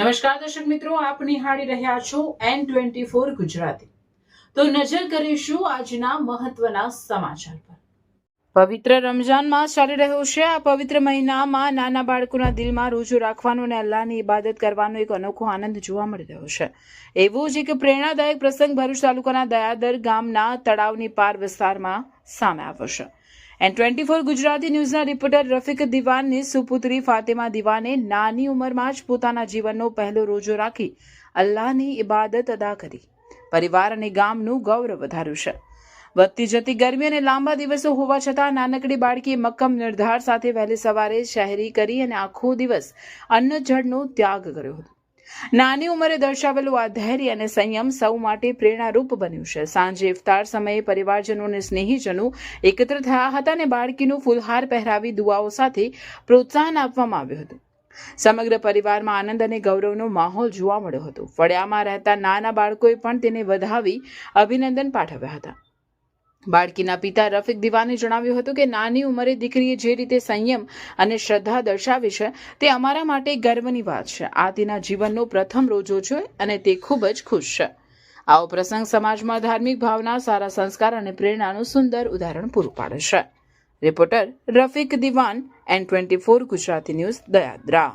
નમસ્કાર દર્શક મિત્રો, આપ નિહાળી રહ્યા છો N24 ગુજરાતી। તો નજર કરીશું આજના મહત્વના સમાચાર પર। પવિત્ર રમઝાન માસ ચાલી રહ્યો છે। આ પવિત્ર મહિનામાં નાના બાળકોના દિલમાં રોજો રાખવાનો અને અલ્લાહની ઇબાદત કરવાનો એક અનોખો આનંદ જોવા મળી રહ્યો છે। એવું જ એક પ્રેરણાદાયક પ્રસંગ ભરૂચ તાલુકાના દયાદર ગામના તળાવની પાર વિસ્તારમાં સામે આવ્યો છે। N24 ગુજરાતી ન્યૂઝના રિપોર્ટર રફીક દિવાનની સુપુત્રી ફાતિમા દિવાને નાની ઉંમરમાં જ પોતાના જીવનનો પહેલો રોજો રાખી અલ્લાહની ઇબાદત અદા કરી પરિવાર અને ગામનું ગૌરવ વધાર્યું છે। વધતી જતી ગરમી અને લાંબા દિવસો હોવા છતાં નાનકડી બાળકીએ મક્કમ નિર્ધાર સાથે વહેલી સવારે શહેરી કરી અને આખો દિવસ અન્ન જળનો ત્યાગ કર્યો હતો। નાની ઉંમરે દર્શાવેલું આ ધૈર્ય અને સંયમ સૌ માટે પ્રેરણારૂપ બન્યું છે। સાંજે ઇફતાર સમયે પરિવારજનો અને સ્નેહીજનો એકત્ર થયા હતા અને બાળકીનું ફૂલહાર પહેરાવી દુઆઓ સાથે પ્રોત્સાહન આપવામાં આવ્યું હતું। સમગ્ર પરિવારમાં આનંદ અને ગૌરવનો માહોલ જોવા મળ્યો હતો। ફળિયામાં રહેતા નાના બાળકોએ પણ તેને વધાવી અભિનંદન પાઠવ્યા હતા। બાળકીના પિતા રફીક દિવાને જણાવ્યું હતું કે નાની ઉંમરે દીકરીએ જે રીતે સંયમ અને શ્રદ્ધા દર્શાવી છે તે અમારા માટે ગર્વની વાત છે। આ તેના જીવનનો પ્રથમ રોજો છે અને તે ખૂબ જ ખુશ છે। આવો પ્રસંગ સમાજમાં ધાર્મિક ભાવના, સારા સંસ્કાર અને પ્રેરણાનું સુંદર ઉદાહરણ પૂરું પાડે છે। રિપોર્ટર રફીક દિવાન, N24 ગુજરાતી ન્યૂઝ, દયાદરા।